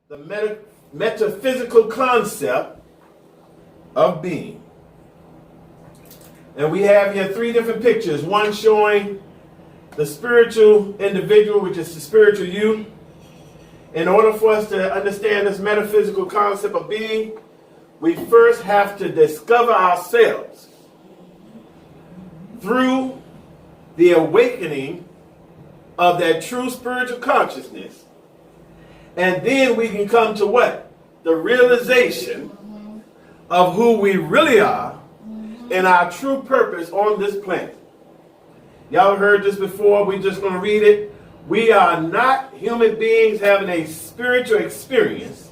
the metaphysical concept of being. And we have here three different pictures. One showing the spiritual individual, which is the spiritual you. In order for us to understand this metaphysical concept of being, we first have to discover ourselves through the awakening of that true spiritual consciousness. And then we can come to what? The realization of who we really are and our true purpose on this planet. Y'all heard this before. We're just going to read it. We are not human beings having a spiritual experience.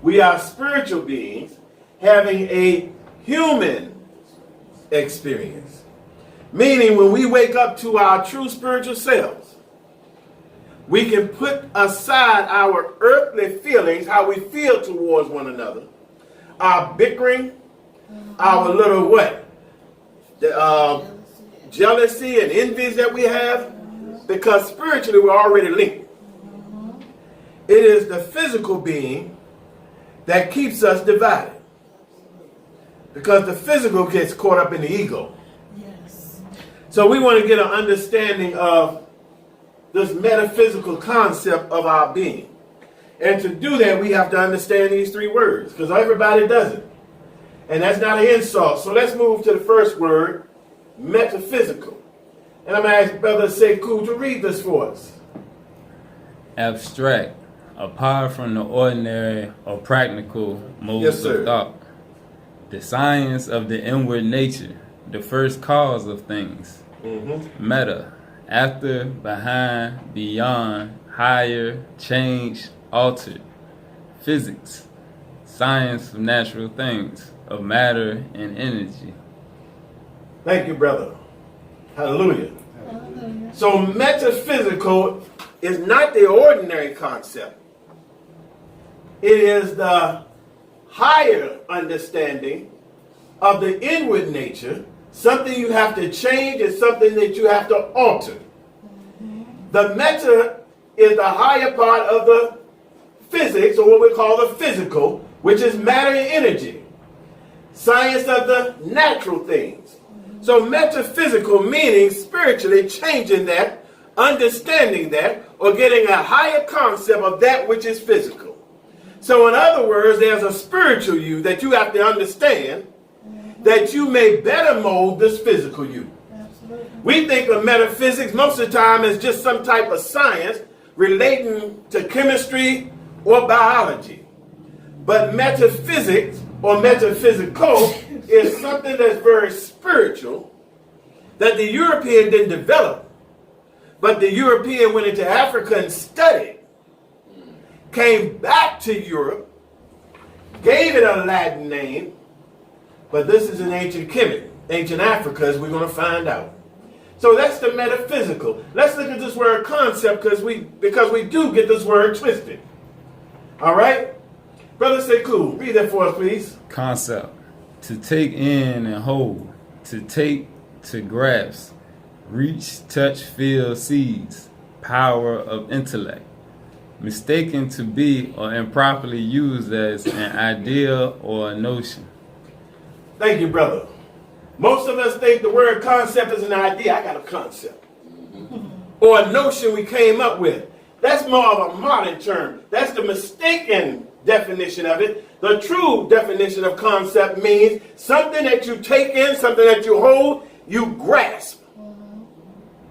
We are spiritual beings having a human experience. Meaning when we wake up to our true spiritual selves, we can put aside our earthly feelings, how we feel towards one another, our bickering, our little what? Jealousy and envies that we have, because spiritually we're already linked. It is the physical being that keeps us divided, because the physical gets caught up in the ego. Yes. So we want to get an understanding of this metaphysical concept of our being. And to do that, we have to understand these three words, because everybody doesn't. And that's not an insult. So let's move to the first word, metaphysical. And I'm going to ask Brother Sekou to read this for us. Abstract, apart from the ordinary or practical modes of thought. The science of the inward nature, the first cause of things. Meta, after, behind, beyond, higher, change, altered. Physics, science of natural things, of matter and energy. Thank you, brother. Hallelujah. Hallelujah. So metaphysical is not the ordinary concept. It is the higher understanding of the inward nature, something you have to change and something that you have to alter. The meta is the higher part of the physics, or what we call the physical, which is matter and energy. Science of the natural things. So metaphysical meaning spiritually changing that, understanding that, or getting a higher concept of that which is physical. So in other words, there's a spiritual you that you have to understand, that you may better mold this physical you. Absolutely. We think of metaphysics most of the time as just some type of science relating to chemistry or biology. But metaphysics or metaphysical is something that's very spiritual that the European didn't develop. But the European went into Africa and studied, came back to Europe, gave it a Latin name, but this is an ancient Kemet, ancient Africa, as we're going to find out. So that's the metaphysical. Let's look at this word concept, because we do get this word twisted. All right? Brother Sekou, read that for us, please. Concept, to take in and hold, to take, to grasp, reach, touch, feel, seize, power of intellect. Mistaken to be or improperly used as an idea or a notion. Thank you, brother. Most of us think the word concept is an idea. I got a concept. Or a notion we came up with. That's more of a modern term. That's the mistaken definition of it. The true definition of concept means something that you take in, something that you hold, you grasp.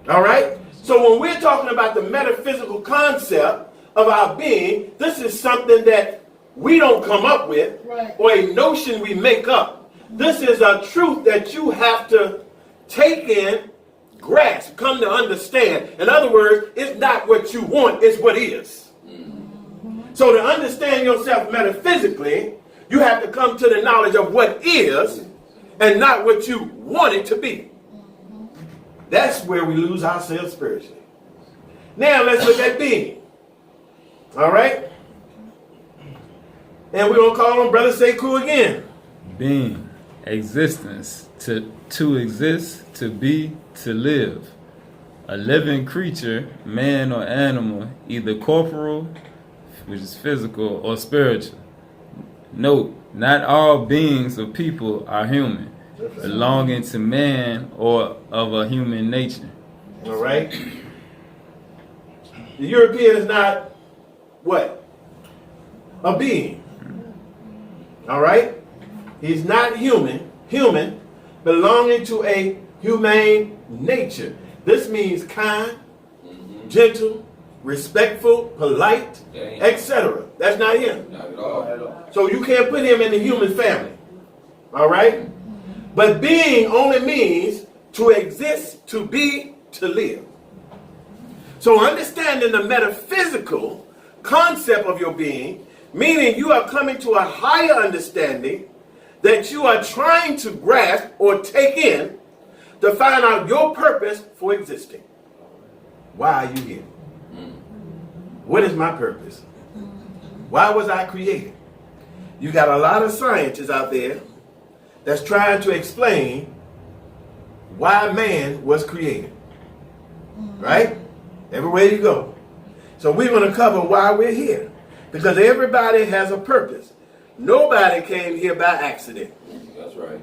All right? So when we're talking about the metaphysical concept of our being, this is something that we don't come up with, Right. or a notion we make up. This is a truth that you have to take in, grasp, come to understand. In other words, it's not what you want, it's what is. So to understand yourself metaphysically, you have to come to the knowledge of what is and not what you want it to be. That's where we lose ourselves spiritually. Now let's look at being. All right? And we're going to call on Brother Sekou again. Being, existence, to exist, to be, to live. A living creature, man or animal, either corporal, which is physical or spiritual. Note, not all beings or people are human, belonging to man or of a human nature. All right? The European is not what? A being. All right? He's not human, belonging to a humane nature. This means kind, gentle, respectful, polite, etc. That's not him. Not at all. So you can't put him in the human family. All right? But being only means to exist, to be, to live. So understanding the metaphysical concept of your being, meaning you are coming to a higher understanding that you are trying to grasp or take in to find out your purpose for existing. Why are you here? What is my purpose? Why was I created? You got a lot of scientists out there that's trying to explain why man was created. Right? Everywhere you go. So we're going to cover why we're here. Because everybody has a purpose. Nobody came here by accident. That's right.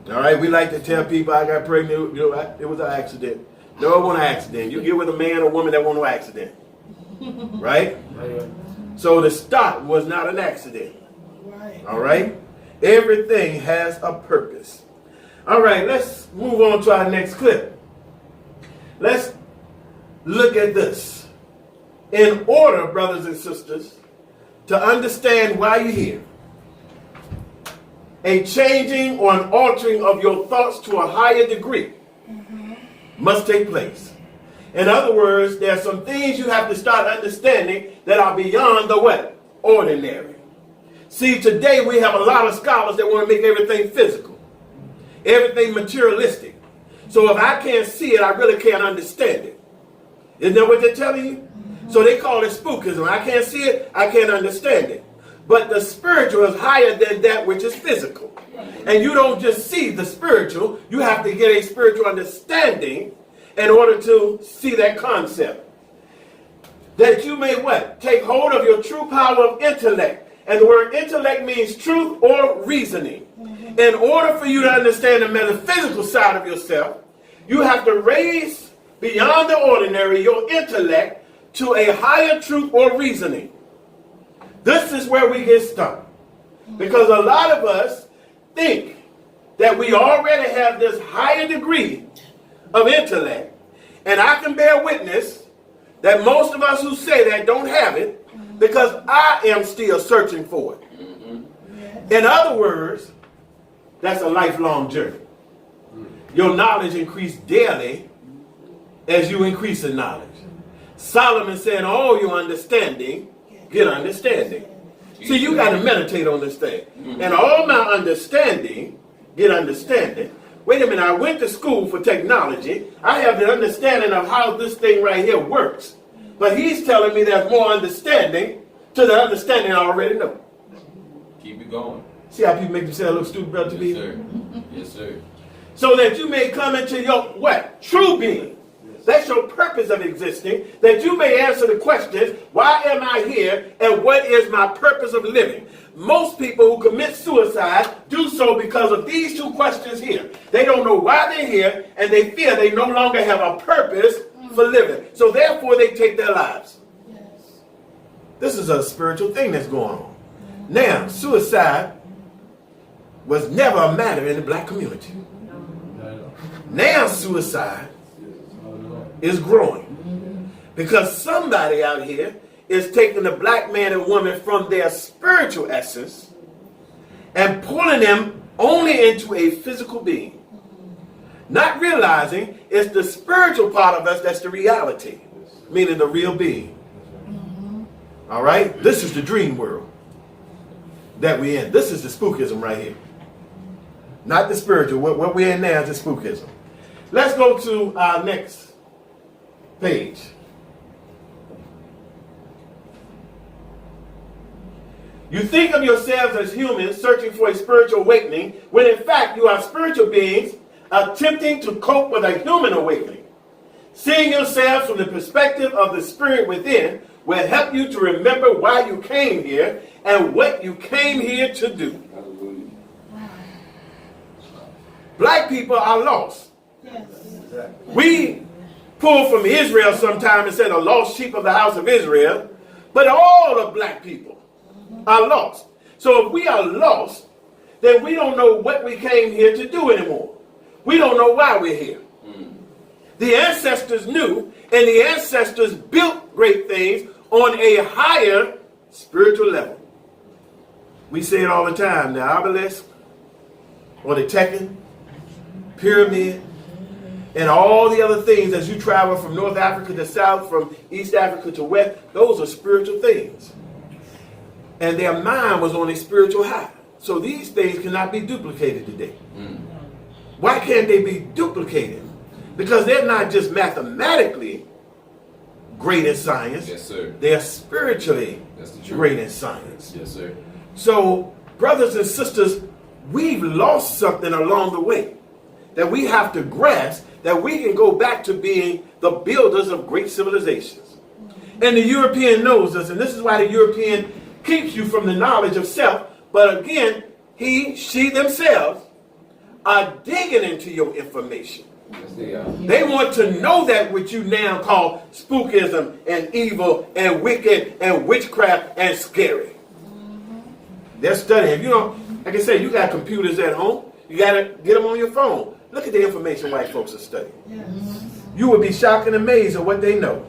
All right, we like to tell people I got pregnant, it was an accident. No, it wasn't an accident. You get with a man or woman that wasn't no accident. Right? So the start was not an accident. Right. All right? Everything has a purpose. All right, let's move on to our next clip. Let's look at this. In order, brothers and sisters, to understand why you're here, a changing or an altering of your thoughts to a higher degree must take place. In other words, there are some things you have to start understanding that are beyond the what? Ordinary. See, today we have a lot of scholars that want to make everything physical, everything materialistic. So if I can't see it, I really can't understand it. Isn't that what they're telling you? So they call it spookism. I can't see it, I can't understand it. But the spiritual is higher than that which is physical. And you don't just see the spiritual, you have to get a spiritual understanding in order to see that concept. That you may what? Take hold of your true power of intellect. And the word intellect means truth or reasoning. In order for you to understand the metaphysical side of yourself, you have to raise beyond the ordinary your intellect to a higher truth or reasoning. This is where we get stuck. Because a lot of us think that we already have this higher degree of intellect. And I can bear witness that most of us who say that don't have it because I am still searching for it. In other words, that's a lifelong journey. Your knowledge increases daily as you increase in knowledge. Solomon said, all your understanding, get understanding. See, you got to meditate on this thing. And all my understanding, get understanding. Wait a minute, I went to school for technology. I have the understanding of how this thing right here works. But he's telling me there's more understanding to the understanding I already know. Keep it going. See how people make themselves look stupid, brother? Yes, sir. Yes, sir. So that you may come into your what? True being. That's your purpose of existing, that you may answer the questions, why am I here and what is my purpose of living? Most people who commit suicide do so because of these two questions here. They don't know why they're here and they feel they no longer have a purpose for living. So therefore they take their lives. Yes. This is a spiritual thing that's going on. Now, suicide was never a matter in the black community. Now suicide is growing because somebody out here is taking the black man and woman from their spiritual essence and pulling them only into a physical being, not realizing it's the spiritual part of us that's the reality, meaning the real being. All right, this is the dream world that we're in. This is the spookism right here, not the spiritual. What we're in now is the spookism. Let's go to our next page. You think of yourselves as humans searching for a spiritual awakening, when in fact you are spiritual beings attempting to cope with a human awakening. Seeing yourselves from the perspective of the spirit within, will help you to remember why you came here and what you came here to do. Hallelujah. Black people are lost. Yes. We pull from Israel sometime and say the lost sheep of the house of Israel, but all of black people are lost. So if we are lost, then we don't know what we came here to do anymore. We don't know why we're here. The ancestors knew, and the ancestors built great things on a higher spiritual level. We say it all the time, the obelisk, or the Tekken, pyramid, and all the other things as you travel from North Africa to South, from East Africa to West, those are spiritual things. And their mind was on a spiritual high. So these things cannot be duplicated today. Why can't they be duplicated? Because they're not just mathematically great in science. Yes, sir. They're spiritually That's the truth. great in science. Yes, sir. So, brothers and sisters, we've lost something along the way that we have to grasp, that we can go back to being the builders of great civilizations. And the European knows this, and this is why the European keeps you from the knowledge of self. But again, he, she themselves are digging into your information. Yes, they are. They want to know that which you now call spookism and evil and wicked and witchcraft and scary. They're studying. If you don't, like I said, you got computers at home. You got to get them on your phone. Look at the information white folks are studying. Yes. You would be shocked and amazed at what they know.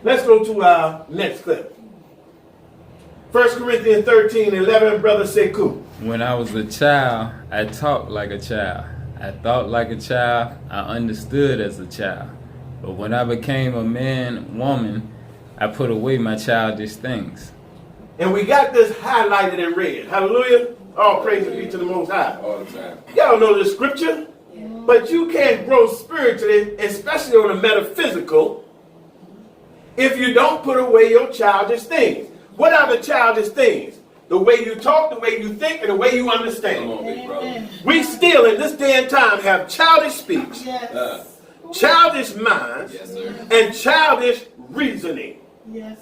Let's go to our next clip. 1 Corinthians 13:11, brother Sekou. When I was a child, I talked like a child. I thought like a child. I understood as a child. But when I became a man, woman, I put away my childish things. And we got this highlighted in red. Hallelujah. All praise be to the Most High. All the time. Y'all know the scripture. But you can't grow spiritually, especially on a metaphysical, if you don't put away your childish things. What are the childish things? The way you talk, the way you think, and the way you Come understand. on, big brother. We still, in this day and time, have childish speech, Yes. childish minds, Yes, sir. and childish reasoning. Yes.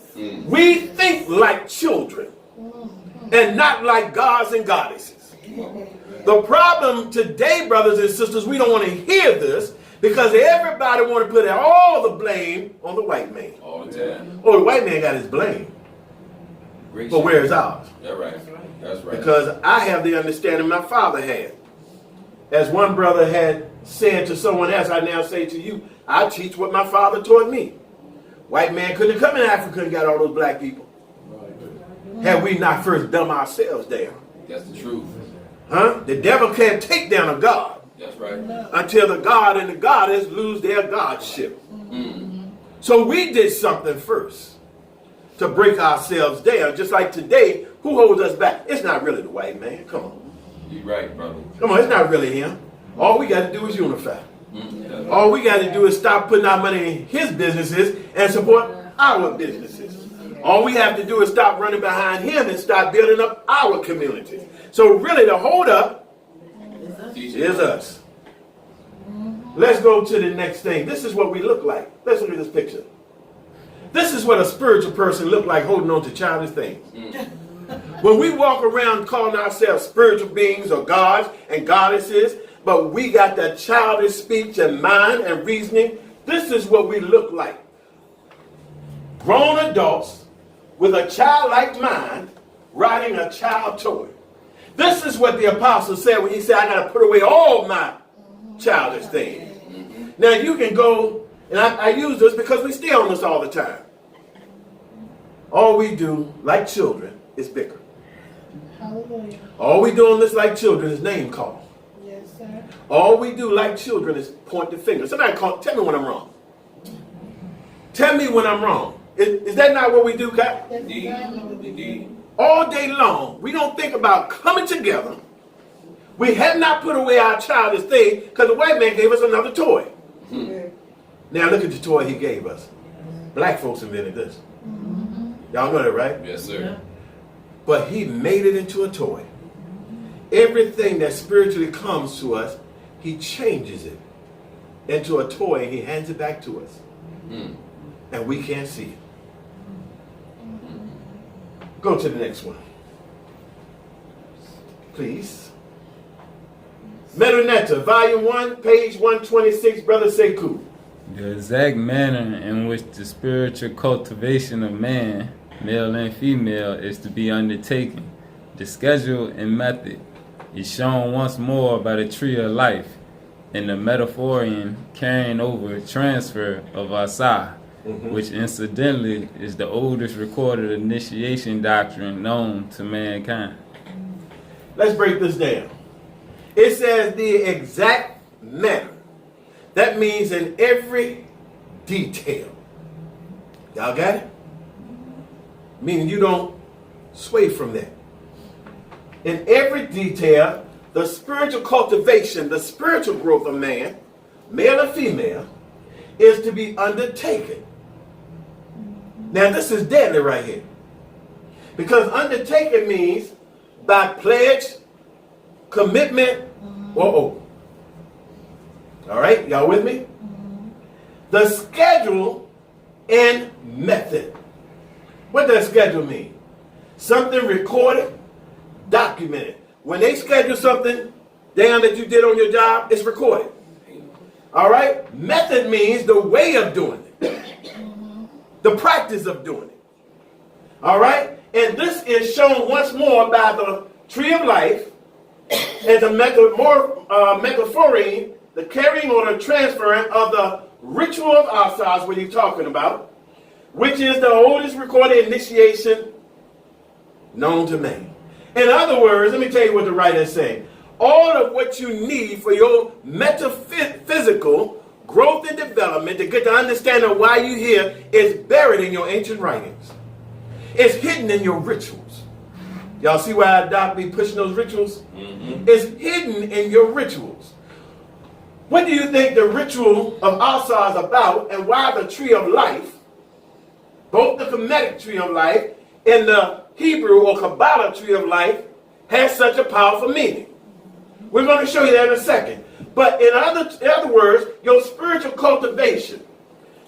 We think like children and not like gods and goddesses. The problem today, brothers and sisters, we don't want to hear this because everybody want to put all the blame on the white man. All the time. Oh, the white man got his blame, Great but shit. where's ours? That's right. That's right. Because I have the understanding my father had. As one brother had said to someone else, I now say to you, I teach what my father taught me. White man couldn't have come in Africa and got all those black people. Had we not first dumb ourselves down. That's the truth. Huh? The devil can't take down a god That's right. until the god and the goddess lose their godship. So we did something first to break ourselves down. Just like today, who holds us back? It's not really the white man. Come on. You're right, brother. Come on, it's not really him. All we got to do is unify. That's right. All we got to do is stop putting our money in his businesses and support our businesses. All we have to do is stop running behind him and start building up our communities. So really the hold up Teach is it. us. Let's go to the next thing. This is what we look like. Let's look at this picture. This is what a spiritual person look like holding on to childish things. When we walk around calling ourselves spiritual beings or gods and goddesses, but we got that childish speech and mind and reasoning, this is what we look like. Grown adults with a childlike mind riding a child toy. This is what the apostle said when he said, I got to put away all my childish things. Now you can go, and I use this because we stay on this all the time. All we do, like children, is bicker. Hallelujah. All we do on this like children is name call. Yes, sir. All we do like children is point the finger. Somebody tell me when I'm wrong. Tell me when I'm wrong. Is that not what we do, Cap? That's Indeed. exactly what we do. Indeed. All day long, we don't think about coming together. We have not put away our childish thing because the white man gave us another toy. Now look at the toy he gave us. Black folks invented this. Y'all know that, right? Yes, sir. But he made it into a toy. Everything that spiritually comes to us, he changes it into a toy and he hands it back to us. And we can't see it. Go to the next one. Please. Metanetta, volume 1, page 126, Brother Sekou. The exact manner in which the spiritual cultivation of man, male and female, is to be undertaken, the schedule and method, is shown once more by the tree of life in the Metaphorian carrying over transfer of Asa, which incidentally is the oldest recorded initiation doctrine known to mankind. Let's break this down. It says the exact manner. That means in every detail. Y'all got it? Meaning you don't sway from that. In every detail, the spiritual cultivation, the spiritual growth of man, male and female, is to be undertaken. Now this is deadly right here. Because undertaken means by pledge, commitment, or oath. All right, y'all with me? The schedule and method. What does schedule mean? Something recorded, documented. When they schedule something down that you did on your job, it's recorded. All right? Method means the way of doing it. The practice of doing it. All right? And this is shown once more by the tree of life and the metaphorian, the carrying or the transferring of the ritual of Asas, what he's talking about, which is the oldest recorded initiation known to man. In other words, let me tell you what the writer is saying. All of what you need for your metaphysical growth and development to get the understanding of why you're here is buried in your ancient writings. It's hidden in your rituals. Y'all see why Doc be pushing those rituals? It's hidden in your rituals. What do you think the ritual of Asa is about, and why the tree of life, both the Kemetic tree of life and the Hebrew or Kabbalah tree of life, has such a powerful meaning? We're going to show you that in a second. But in other words, your spiritual cultivation.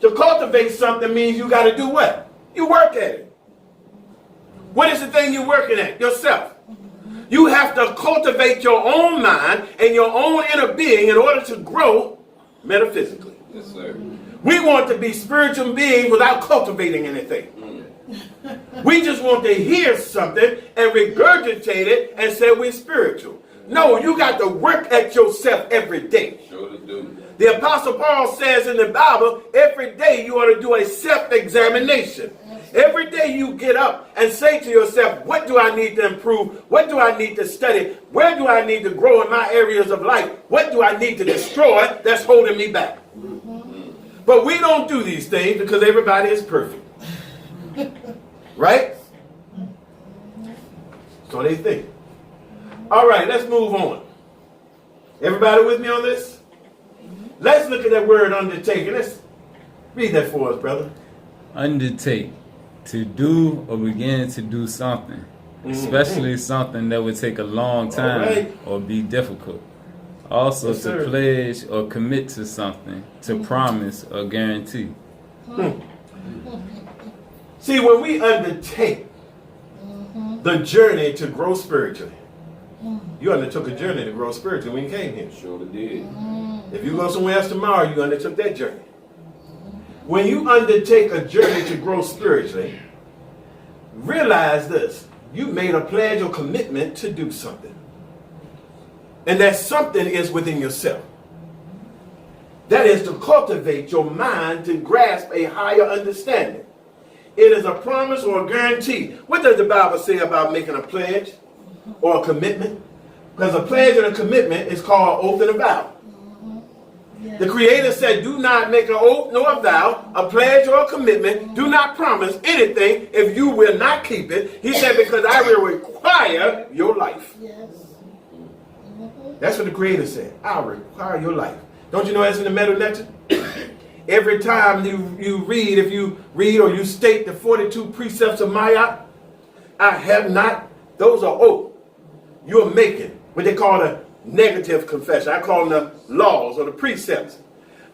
To cultivate something means you got to do what? You work at it. What is the thing you're working at? Yourself. You have to cultivate your own mind and your own inner being in order to grow metaphysically. Yes, sir. We want to be spiritual beings without cultivating anything. We just want to hear something and regurgitate it and say we're spiritual. No, you got to work at yourself every day. Sure to do. The Apostle Paul says in the Bible, every day you ought to do a self-examination. Every day you get up and say to yourself, what do I need to improve? What do I need to study? Where do I need to grow in my areas of life? What do I need to destroy that's holding me back? But we don't do these things because everybody is perfect. Right? So they think. All right, let's move on. Everybody with me on this? Let's look at that word undertaking. Let's read that for us, brother. Undertake. To do or begin to do something. Especially something that would take a long time or be difficult. Also Yes, sir. to pledge or commit to something. To promise or guarantee. See, when we undertake the journey to grow spiritually, you undertook a journey to grow spiritually when you came here. Sure did. If you go somewhere else tomorrow, you undertook that journey. When you undertake a journey to grow spiritually, realize this. You made a pledge or commitment to do something. And that something is within yourself. That is to cultivate your mind to grasp a higher understanding. It is a promise or a guarantee. What does the Bible say about making a pledge or a commitment? Because a pledge and a commitment is called oath and a vow. The Creator said, do not make an oath nor a vow, a pledge or a commitment. Do not promise anything if you will not keep it. He said, because I will require your life. Yes. That's what the Creator said. I'll require your life. Don't you know that's in the Metaphysical? Every time you read, if you read or you state the 42 precepts of Maya, I have not, those are oath. You're making what they call a negative confession. I call them the laws or the precepts.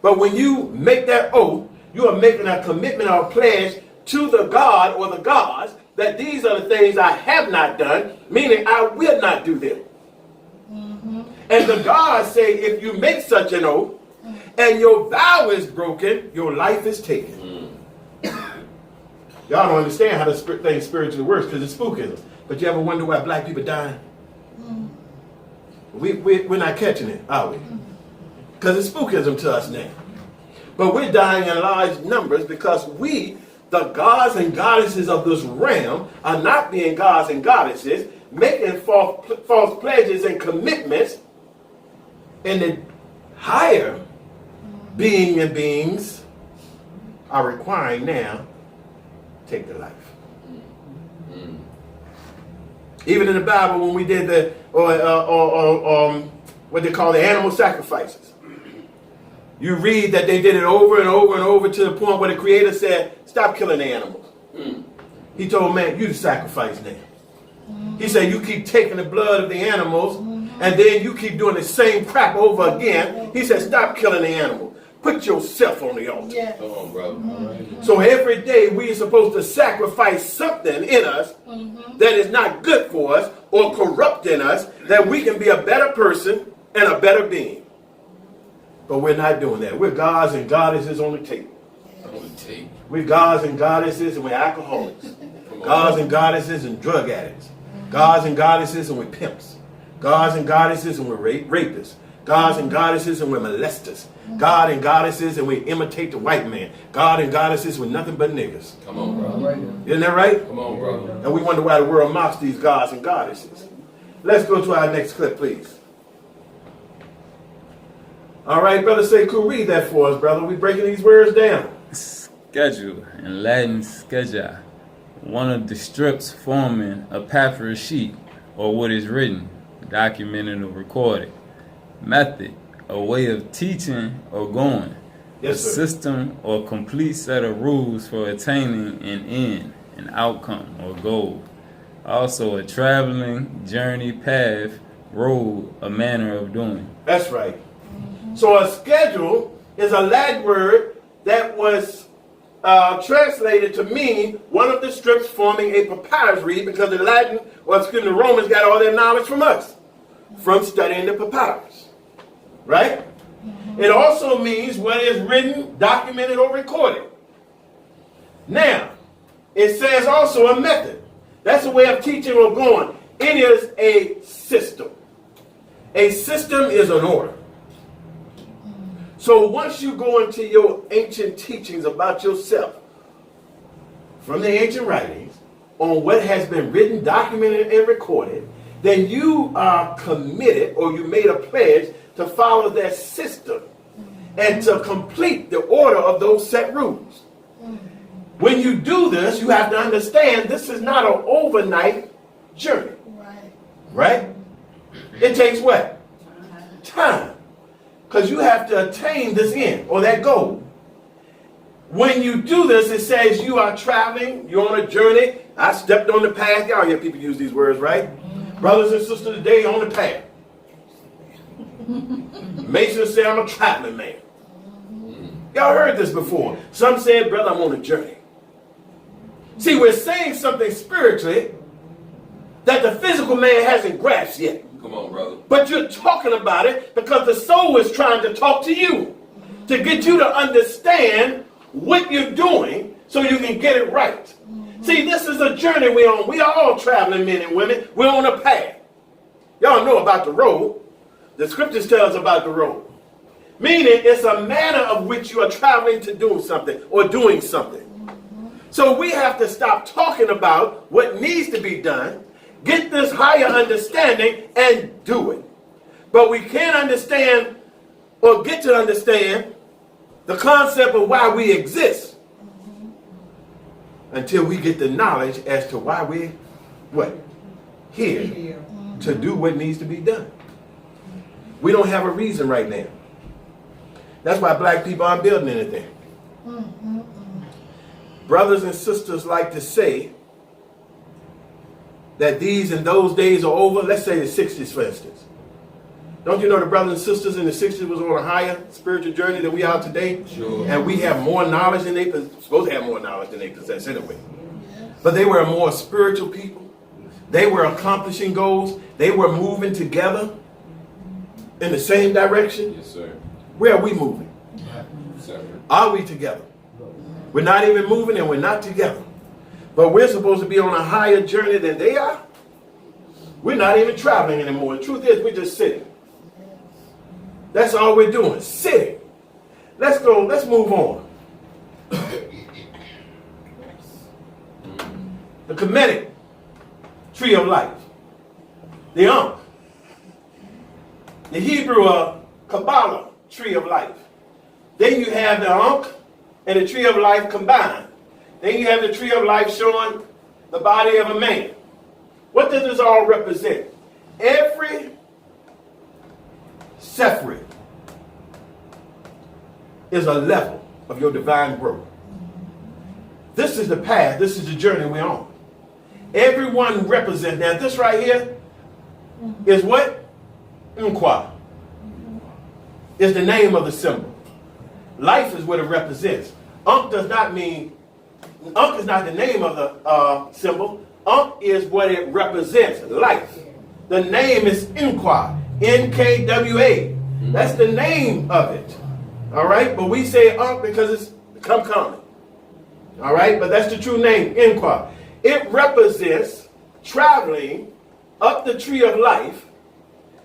But when you make that oath, you are making a commitment or a pledge to the God or the gods that these are the things I have not done, meaning I will not do them. And the gods say, if you make such an oath and your vow is broken, your life is taken. Y'all don't understand how this thing spiritually works because it's spookism. But you ever wonder why black people dying? We're not catching it, are we? Because it's spookism to us now. But we're dying in large numbers because we, the gods and goddesses of this realm, are not being gods and goddesses, making false pledges and commitments, and the higher being and beings are requiring now take their life. Even in the Bible, when we did the what they call the animal sacrifices, you read that they did it over and over and over to the point where the Creator said, "Stop killing the animals." He told man, "You sacrifice now." He said, "You keep taking the blood of the animals, and then you keep doing the same crap over again." He said, "Stop killing the animal. Put yourself on the altar." Yes. Come on, brother. So every day we are supposed to sacrifice something in us that is not good for us or corrupt in us, that we can be a better person and a better being. But we're not doing that. We're gods and goddesses on the table. On the tape. We're gods and goddesses and we're alcoholics. Gods and goddesses and drug addicts. Gods and goddesses and we're pimps. Gods and goddesses and we're rapists. Gods and goddesses and we're molesters. God and goddesses and we imitate the white man. God and goddesses with nothing but niggas. Come on, brother. Isn't that right? Come on, brother. And we wonder why the world mocks these gods and goddesses. Let's go to our next clip, please. All right, brother Sekou, read that for us, brother. We breaking these words down. Schedule, in Latin schedule, one of the strips forming a papyrus sheet, or what is written, documented or recorded. Method, a way of teaching or going. Yes, a sir. system or complete set of rules for attaining an end, an outcome, or goal. Also a traveling journey, path, road, a manner of doing. That's right. So a schedule is a Latin word that was translated to mean one of the strips forming a papyrus reed, because the Latin, or excuse me, the Romans got all their knowledge from us, from studying the papyrus. Right? It also means what is written, documented, or recorded. Now, it says also a method. That's a way of teaching or going. It is a system. A system is an order. So once you go into your ancient teachings about yourself, from the ancient writings, on what has been written, documented, and recorded, then you are committed, or you made a pledge to follow that system and to complete the order of those set rules. When you do this, you have to understand this is not an overnight journey. Right? It takes what? Time. Because you have to attain this end or that goal. When you do this, it says you are traveling, you're on a journey. I stepped on the path. Y'all hear people use these words, right? Brothers and sisters, today on the path. Masons say I'm a traveling man. Y'all heard this before. Some said, brother, I'm on a journey. See, we're saying something spiritually that the physical man hasn't grasped yet. Come on, brother. But you're talking about it because the soul is trying to talk to you to get you to understand what you're doing so you can get it right. See, this is a journey we're on. We are all traveling men and women. We're on a path. Y'all know about the road. The scriptures tell us about the road. Meaning it's a manner of which you are traveling to do something or doing something. So we have to stop talking about what needs to be done, get this higher understanding, and do it. But we can't understand or get to understand the concept of why we exist until we get the knowledge as to why we're what? Here to do what needs to be done. We don't have a reason right now. That's why black people aren't building anything. Brothers and sisters like to say that these and those days are over. Let's say the 60s, for instance. Don't you know the brothers and sisters in the 60s was on a higher spiritual journey than we are today? Sure. And we have more knowledge than they supposed to have more knowledge than they possess anyway. But they were more spiritual people. They were accomplishing goals. They were moving together in the same direction. Yes, sir. Where are we moving? Separate. Are we together? We're not even moving and we're not together. But we're supposed to be on a higher journey than they are. We're not even traveling anymore. The truth is, we're just sitting. That's all we're doing, sitting. Let's go, let's move on. The Kemetic tree of life. The Ankh. The Hebrew Kabbalah tree of life. Then you have the Ankh and the tree of life combined. Then you have the tree of life showing the body of a man. What does this all represent? Every separate is a level of your divine growth. This is the path, this is the journey we're on. Everyone represents. Now this right here is what? Nkwa. Is the name of the symbol. Life is what it represents. Ankh does not mean, Ankh is not the name of the symbol. Ankh is what it represents, life. The name is Nkwa, N-K-W-A. That's the name of it. All right, but we say Ankh because it's become common. All right, but that's the true name, Nkwa. It represents traveling up the tree of life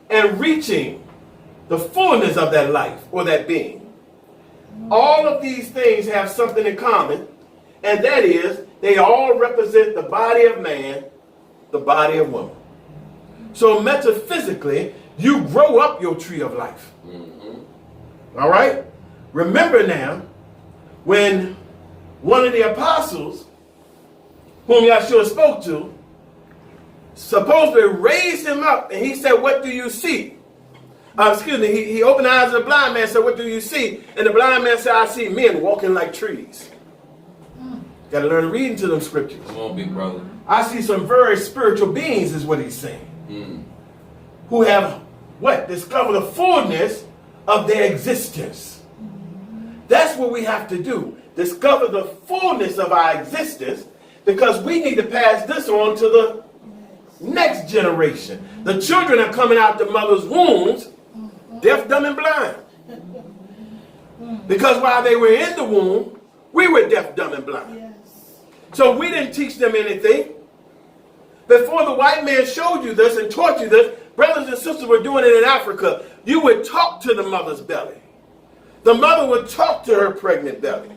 and reaching the fullness of that life or that being. All of these things have something in common, and that is they all represent the body of man, the body of woman. So metaphysically, you grow up your tree of life. All right? Remember now, when one of the apostles, whom Yahshua spoke to, supposedly raised him up, and he said, what do you see? He opened the eyes of the blind man and said, what do you see? And the blind man said, I see men walking like trees. Got to learn to read into them scriptures. Come on, big brother. I see some very spiritual beings, is what he's saying, who have, what? Discovered the fullness of their existence. That's what we have to do. Discover the fullness of our existence, because we need to pass this on to the next generation. The children are coming out the mother's wombs, deaf, dumb, and blind. Because while they were in the womb, we were deaf, dumb, and blind. Yes. So we didn't teach them anything. Before the white man showed you this and taught you this, brothers and sisters were doing it in Africa. You would talk to the mother's belly. The mother would talk to her pregnant belly.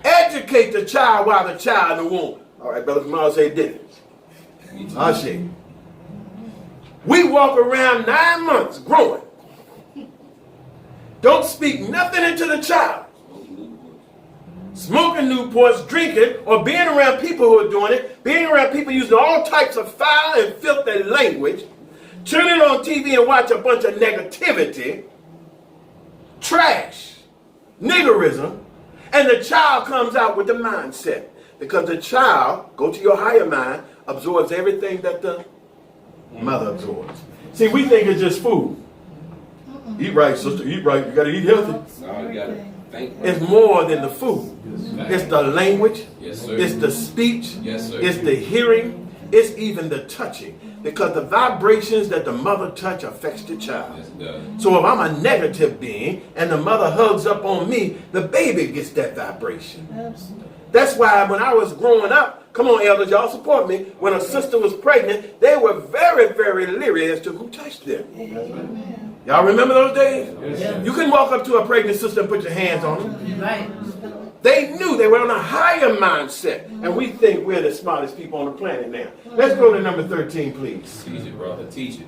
Educate the child while the child in the womb. All right, Brother Kamal say did it. I'll show you. We walk around 9 months growing. Don't speak nothing into the child. Smoking Newports, drinking, or being around people who are doing it, being around people using all types of foul and filthy language, turning on TV and watch a bunch of negativity, trash, niggerism, and the child comes out with the mindset. Because the child, go to your higher mind, absorbs everything that the mother absorbs. See, we think it's just food. Eat right, sister, eat right. You got to eat healthy. No, you got to think. It's more than the food. It's the language. Yes, sir. It's the speech. Yes, sir. It's the hearing. It's even the touching. Because the vibrations that the mother touch affects the child. Yes, it does. So if I'm a negative being and the mother hugs up on me, the baby gets that vibration. Absolutely. That's why when I was growing up, come on elders, y'all support me, when a sister was pregnant, they were very, very leery as to who touched them. Amen. Y'all remember those days? Yes. You couldn't walk up to a pregnant sister and put your hands on them. Right. They knew they were on a higher mindset. And we think we're the smartest people on the planet now. Let's go to number 13, please. Teach it, brother. Teach it.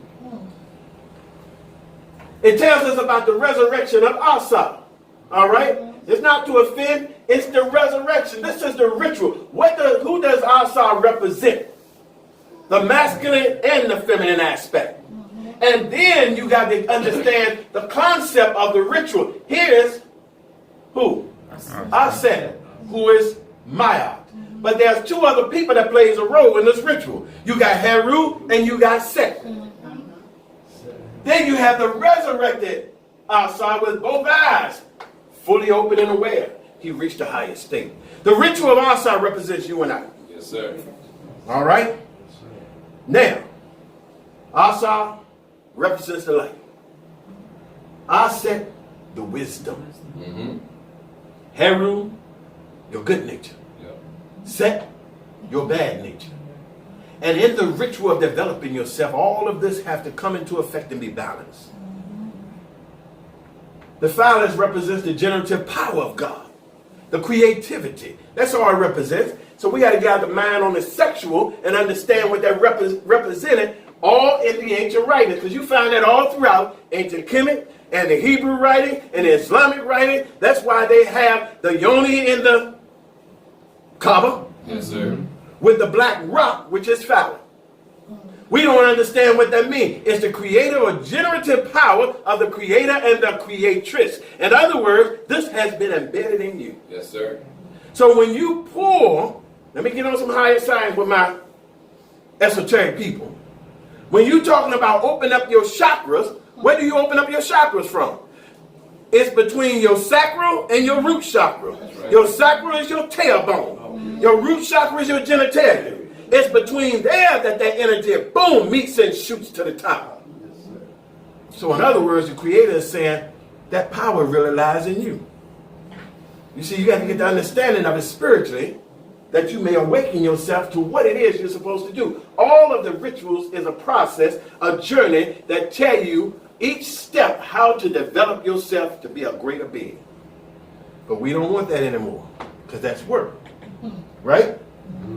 It tells us about the resurrection of Asa. All right? It's not to offend. It's the resurrection. This is the ritual. Who does Asa represent? The masculine and the feminine aspect. And then you got to understand the concept of the ritual. Here's who? Aset, who is Maya. But there's two other people that plays a role in this ritual. You got Heru and you got Set. Then you have the resurrected Asa with both eyes fully open and aware. He reached the highest state. The ritual of Asa represents you and I. Yes, Yes, sir. All right? Now, Asa represents the light. Aset, the wisdom. Mm-hmm. Heru, your good nature. Yep. Set, your bad nature. And in the ritual of developing yourself, all of this have to come into effect and be balanced. The phallus represents the generative power of God, the creativity. That's all it represents. So we got to get out the mind on the sexual and understand what that represented all in the ancient writings. Because you find that all throughout ancient Kemet and the Hebrew writing and the Islamic writing. That's why they have the yoni in the Kaaba. Yes, sir. With the black rock, which is phallic. We don't understand what that means. It's the creator or generative power of the creator and the creatress. In other words, this has been embedded in you. Yes, sir. So when you pull, let me get on some higher science with my esoteric people. When you're talking about open up your chakras, where do you open up your chakras from? It's between your sacral and your root chakra. Right. Your sacral is your tailbone. Your root chakra is your genitalia. It's between there that energy, boom, meets and shoots to the top. So in other words, the creator is saying that power really lies in you. You see, you got to get the understanding of it spiritually, that you may awaken yourself to what it is you're supposed to do. All of the rituals is a process, a journey that tell you each step how to develop yourself to be a greater being. But we don't want that anymore, because that's work. Right?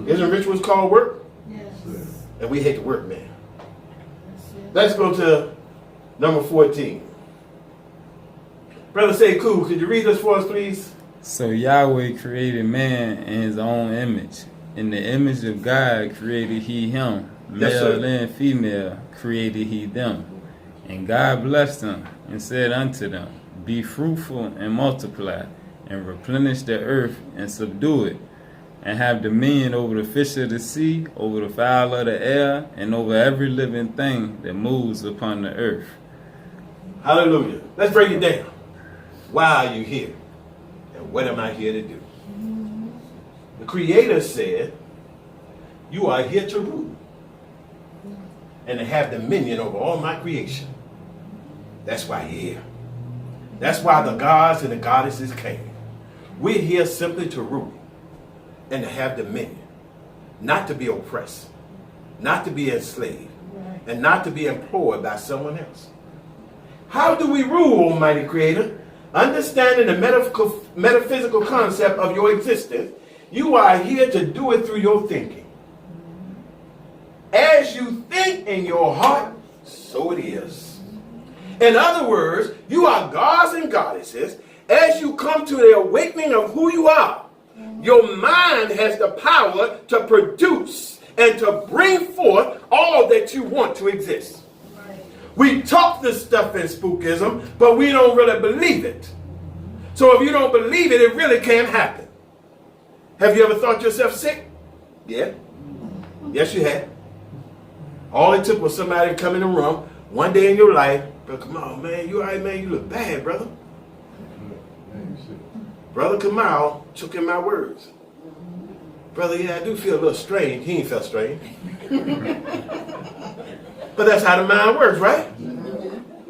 Isn't rituals called work? Yes. And we hate the work, man. Let's go to number 14. Brother Say Cool, could you read this for us, please? So Yahweh created man in his own image. In the image of God created he him. Yes, sir. Male and female created he them. And God blessed them and said unto them, be fruitful and multiply, and replenish the earth and subdue it, and have dominion over the fish of the sea, over the fowl of the air, and over every living thing that moves upon the earth. Hallelujah. Let's break it down. Why are you here? And what am I here to do? The Creator said, you are here to rule and to have dominion over all my creation. That's why you're here. That's why the gods and the goddesses came. We're here simply to rule and to have dominion, not to be oppressed, not to be enslaved, and not to be employed by someone else. How do we rule, Almighty Creator? Understanding the metaphysical concept of your existence, you are here to do it through your thinking. As you think in your heart, so it is. In other words, you are gods and goddesses. As you come to the awakening of who you are, your mind has the power to produce and to bring forth all that you want to exist. We talk this stuff in spookism, but we don't really believe it. So if you don't believe it, it really can't happen. Have you ever thought yourself sick? Yeah. Yes, you have. All it took was somebody to come in the room one day in your life. But come on, man, you all right, man? You look bad, brother. Brother Kamal took in my words. Brother, yeah, I do feel a little strange. He ain't felt strange. But that's how the mind works, right?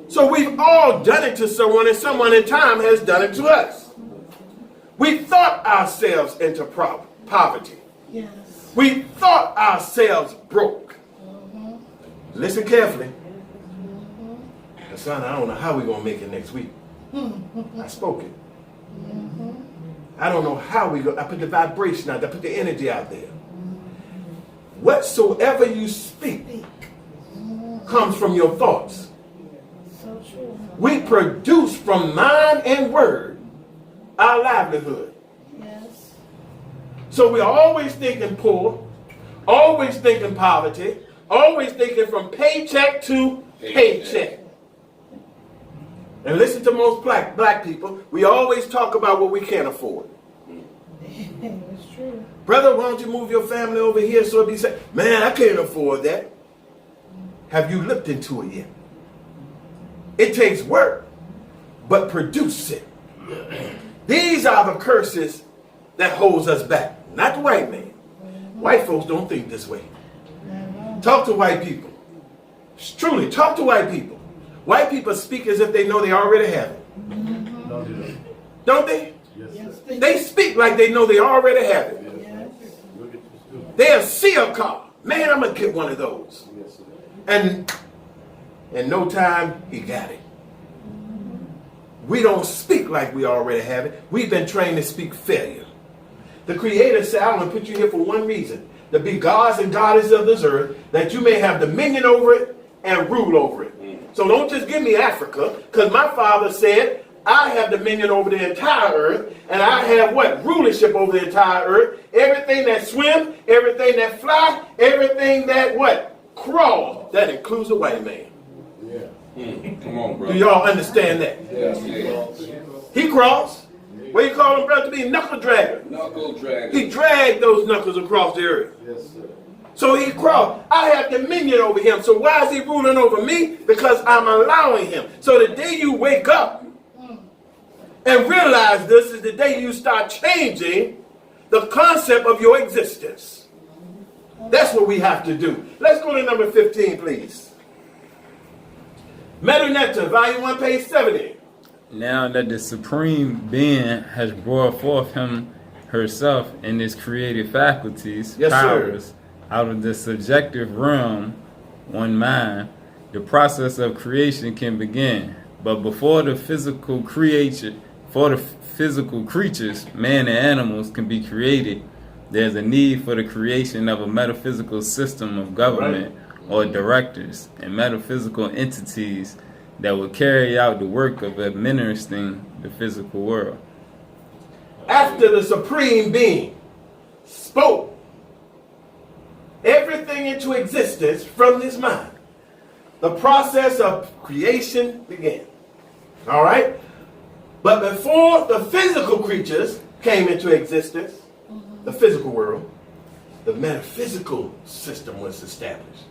So we've all done it to someone, and someone in time has done it to us. We thought ourselves into poverty. Yes. We thought ourselves broke. Listen carefully. Son, I don't know how we're going to make it next week. I spoke it. I don't know how we go. I put the vibration out there. I put the energy out there. Whatsoever you speak comes from your thoughts. So true. We produce from mind and word our livelihood. Yes. So we're always thinking poor, always thinking poverty, always thinking from paycheck to paycheck. And listen to most black people, we always talk about what we can't afford. It's true. Brother, why don't you move your family over here so it be safe? Man, I can't afford that. Have you looked into it yet? It takes work, but produce it. These are the curses that holds us back, not the white man. White folks don't think this way. Talk to white people. Truly, talk to white people. White people speak as if they know they already have it. Don't they? Yes, They speak like they know they already have it. They'll see a car. Man, I'm going to get one of those. And in no time, he got it. We don't speak like we already have it. We've been trained to speak failure. The Creator said, I'm going to put you here for one reason. To be gods and goddesses of this earth, that you may have dominion over it and rule over it. So don't just give me Africa, because my father said, I have dominion over the entire earth, and I have what? Rulership over the entire earth. Everything that swims, everything that flies, everything that what? Crawls. That includes the white man. Come on, bro. Do y'all understand that? Yes. He crawls. What you call him, brother? To be a knuckle dragger. Knuckle dragger. He dragged those knuckles across the earth. Yes, sir. So he crawled. I have dominion over him. So why is he ruling over me? Because I'm allowing him. So the day you wake up and realize this is the day you start changing the concept of your existence. That's what we have to do. Let's go to number 15, please. Metaphysical, volume 1, page 70. Now that the Supreme Being has brought forth him herself in his creative faculties, Yes, powers, sir. out of the subjective realm, one mind, the process of creation can begin. But before the physical creatures, man and animals, can be created, there's a need for the creation of a metaphysical system of government or directors and metaphysical entities that will carry out the work of administering the physical world. After the Supreme Being spoke everything into existence from his mind, the process of creation began. All right? But before the physical creatures came into existence, the physical world, the metaphysical system was established.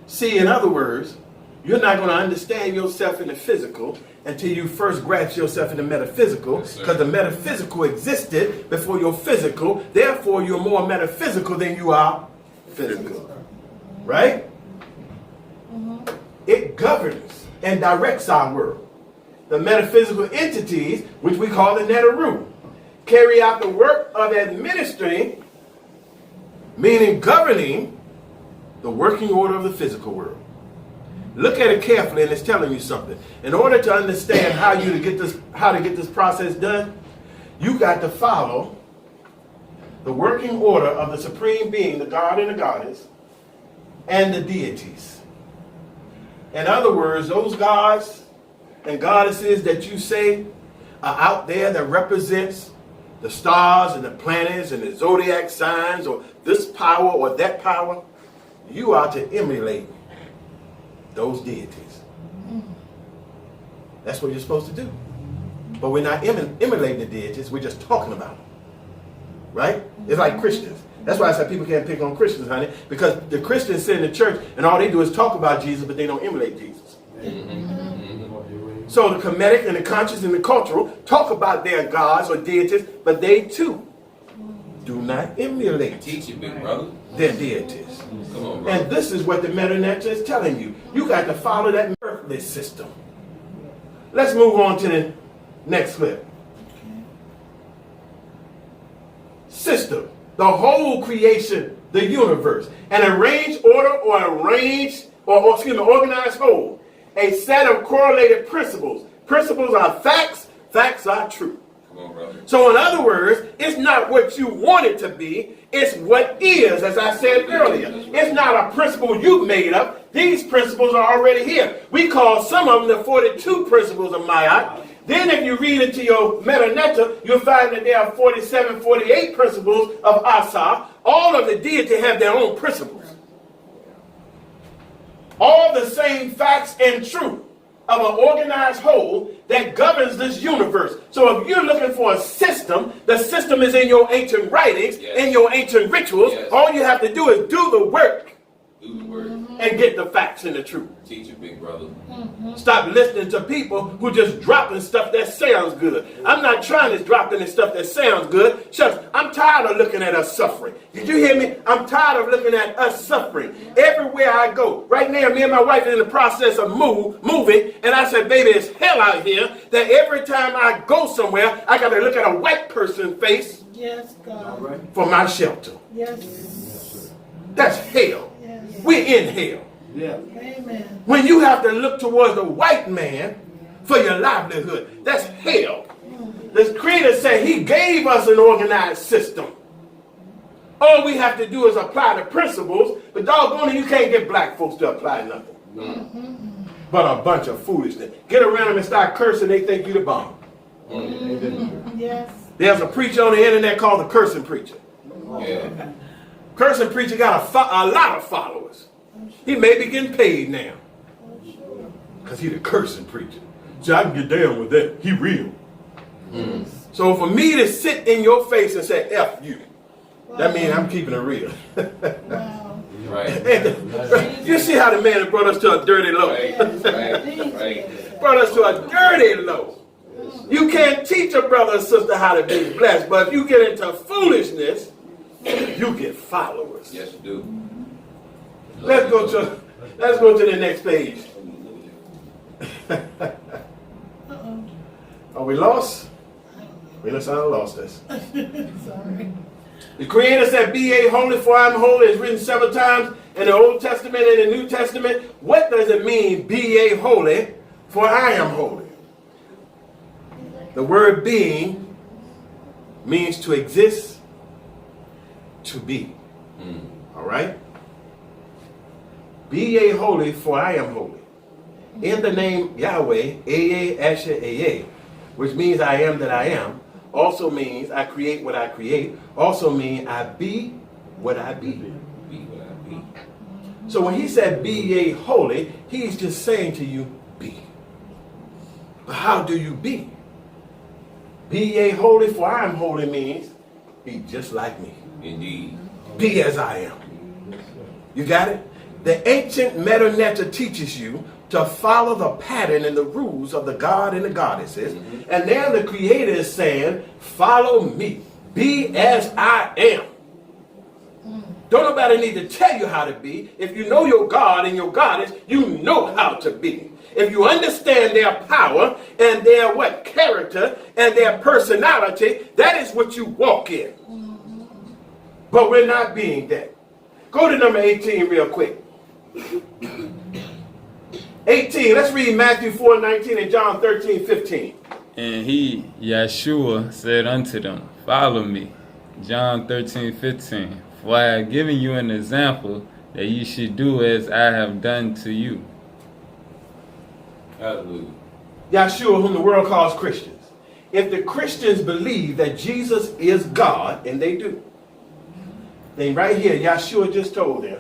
See, in other words, you're not going to understand yourself in the physical until you first grasp yourself in the metaphysical, because the metaphysical existed before your physical. Therefore, you're more metaphysical than you are physical. Right? It governs and directs our world. The metaphysical entities, which we call the Netaru, carry out the work of administering, meaning governing, the working order of the physical world. Look at it carefully, and it's telling you something. In order to understand how to get this process done, you got to follow the working order of the Supreme Being, the God and the Goddess, and the deities. In other words, those gods and goddesses that you say are out there that represents the stars and the planets and the zodiac signs, or this power or that power, you are to emulate those deities. That's what you're supposed to do. But we're not emulating the deities, we're just talking about them. Right? It's like Christians. That's why I said people can't pick on Christians, honey, because the Christians sit in the church and all they do is talk about Jesus, but they don't emulate Jesus. So the Kemetic and the conscious and the cultural talk about their gods or deities, but they too do not emulate Teach it, big brother. their deities. Come on, bro. And this is what the Metaphysical is telling you. You got to follow that earthly system. Let's move on to the next clip. System. The whole creation, the universe. An arranged order or organized whole. A set of correlated principles. Principles are facts. Facts are truth. Come on, brother. So in other words, it's not what you want it to be, it's what is, as I said earlier. It's not a principle you made up. These principles are already here. We call some of them the 42 principles of Ma'at. Then if you read into your Metaphysical, you'll find that there are 47, 48 principles of Asa. All of the deity have their own principles. All the same facts and truth of an organized whole that governs this universe. So if you're looking for a system, the system is in your ancient writings, in your ancient rituals. All you have to do is do the work. Do the word. And get the facts and the truth. Teach it, big brother. Stop listening to people who just dropping stuff that sounds good. I'm not trying to drop any stuff that sounds good. Shucks, I'm tired tired of looking at us suffering. Did you hear me? I'm tired of looking at us suffering. Everywhere I go. Right now, me and my wife are in the process of moving. And I said, baby, it's hell out here that every time I go somewhere, I got to look at a white person's face. Yes, God. For my shelter. Yes. That's hell. Yes. We're in hell. Yeah. Amen. When you have to look towards the white man for your livelihood, that's hell. The Creator said he gave us an organized system. All we have to do is apply the principles, but doggone it, you can't get black folks to apply nothing. But a bunch of foolishness. Get around them and start cursing, they think you the bomb. Yes. There's a preacher on the internet called the cursing preacher. Yeah. Cursing preacher got a lot of followers. He may be getting paid now. Because he the cursing preacher. See, I can get down with that. He real. So for me to sit in your face and say, F you, that means I'm keeping it real. Wow. Right. You see how the man has brought us to a dirty low. Right. Brought us to a dirty low. You can't teach a brother or sister how to be blessed, but if you get into foolishness, you get followers. Yes, you do. Let's go to the next page. Are we lost? We look sound lost us. Sorry. The Creator said, "Be ye holy, for I am holy." It's written several times in the Old Testament and the New Testament. What does it mean, be ye holy, for I am holy? The word being means to exist, to be. All right? Be ye holy, for I am holy. In the name Yahweh, Eye, Asher, Eye, which means I am that I am, also means I create what I create, also means I be what I be. Be what I be. So when he said be ye holy, he's just saying to you, be. But how do you be? Be ye holy, for I am holy means be just like me. Indeed. Be as I am. You got it? The ancient meta teaches you to follow the pattern and the rules of the God and the goddesses. And now the Creator is saying, follow me. Be as I am. Don't nobody need to tell you how to be. If you know your God and your goddess, you know how to be. If you understand their power and their character and their personality, that is what you walk in. But we're not being that. Go to number 18 real quick. 18. Let's read Matthew 4:19 and John 13:15. And he, Yeshua, said unto them, Follow me. John 13:15. For I have given you an example that you should do as I have done to you. Hallelujah. Yeshua, whom the world calls Christians. If the Christians believe that Jesus is God, and they do, then right here, Yeshua just told them,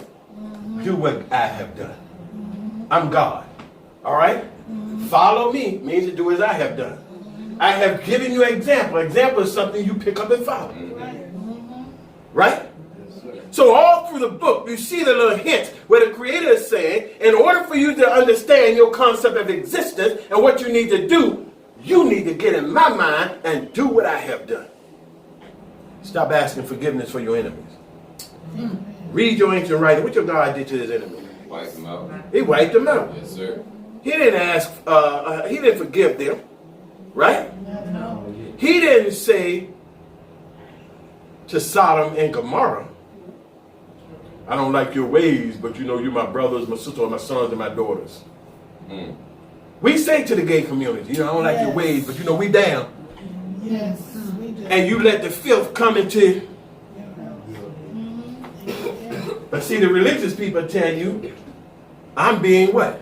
do what I have done. I'm God. All right? Follow me means to do as I have done. I have given you an example. Example is something you pick up and follow. Right? So all through the book, you see the little hints where the Creator is saying, in order for you to understand your concept of existence and what you need to do, you need to get in my mind and do what I have done. Stop asking forgiveness for your enemies. Read your ancient writing. What your God did to his enemies? Wipe them out. He wiped them out. Yes, sir. He didn't ask, he didn't forgive them. Right? No. He didn't say to Sodom and Gomorrah, I don't like your ways, but you know you're my brothers, my sisters, my sons, and my daughters. We say to the gay community, you know, I don't like your ways, but you know we down. Yes, we do. And you let the filth come into. But see, the religious people tell you, I'm being what?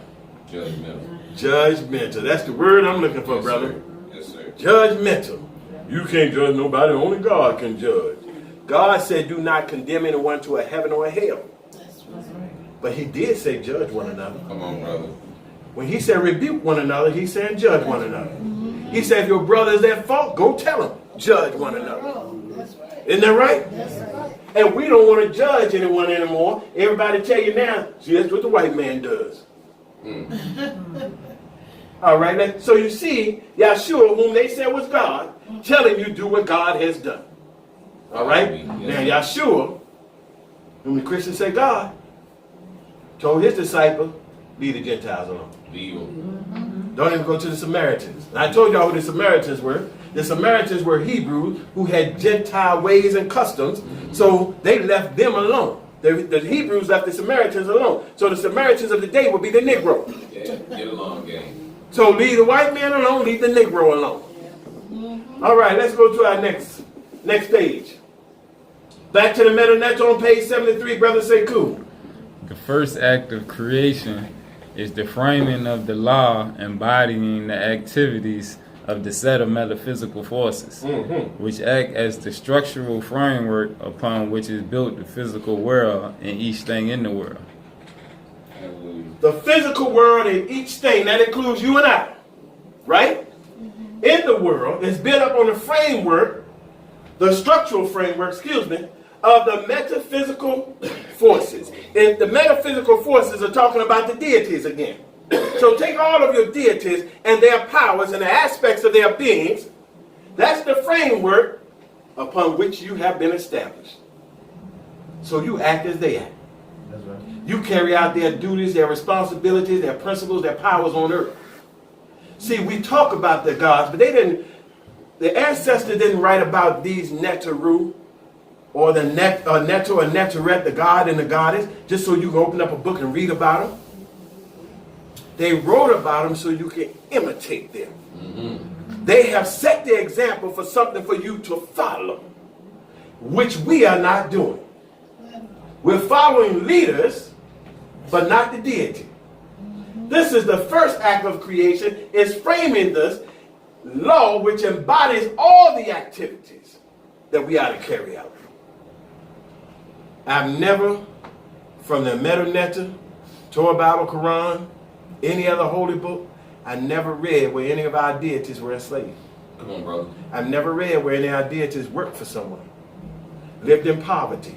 Judgmental. Judgmental. That's the word I'm looking for, Yes, brother. sir. Yes, sir. Judgmental. You can't judge nobody, only God can judge. God said, do not condemn anyone to a heaven or a hell. That's right. But he did say, judge one another. Come on, brother. When he said, rebuke one another, he said, judge one another. He said, if your brother is at fault, go tell him, judge one another. Oh, that's right. Isn't that right? That's right. And we don't want to judge anyone anymore. Everybody tell you now, see, that's what the white man does. All right, so you see, Yeshua, whom they said was God, telling you do what God has done. All right? Yes, Now, Yahshua, whom the Christians say God, told his disciples, leave the Gentiles alone. Leave them. Don't even go to the Samaritans. And I told y'all who the Samaritans were. The Samaritans were Hebrews who had Gentile ways and customs, so they left them alone. The Hebrews left the Samaritans alone. So the Samaritans of the day would be the Negro. Yeah, get along, gang. So leave the white man alone, leave the Negro alone. All right, let's go to our next page. Back to the Meta on page 73, Brother Sekou. The first act of creation is the framing of the law embodying the activities of the set of metaphysical forces, which act as the structural framework upon which is built the physical world and each thing in the world. The physical world and each thing, that includes you and I, right? In the world is built up on the framework, the structural framework, of the metaphysical forces. And the metaphysical forces are talking about the deities again. So take all of your deities and their powers and the aspects of their beings. That's the framework upon which you have been established. So you act as they act. That's right. You carry out their duties, their responsibilities, their principles, their powers on earth. See, we talk about the gods, but the ancestors didn't write about these Netaru or the Neto and Neteret, the god and the goddess, just so you can open up a book and read about them. They wrote about them so you can imitate them. They have set the example for something for you to follow, which we are not doing. We're following leaders, but not the deity. This is the first act of creation, is framing this law which embodies all the activities that we are to carry out. I've never, from the Meta, Torah, Bible, Quran, any other holy book, I never read where any of our deities were enslaved. Come on, brother. I've never read where any of our deities worked for someone, lived in poverty.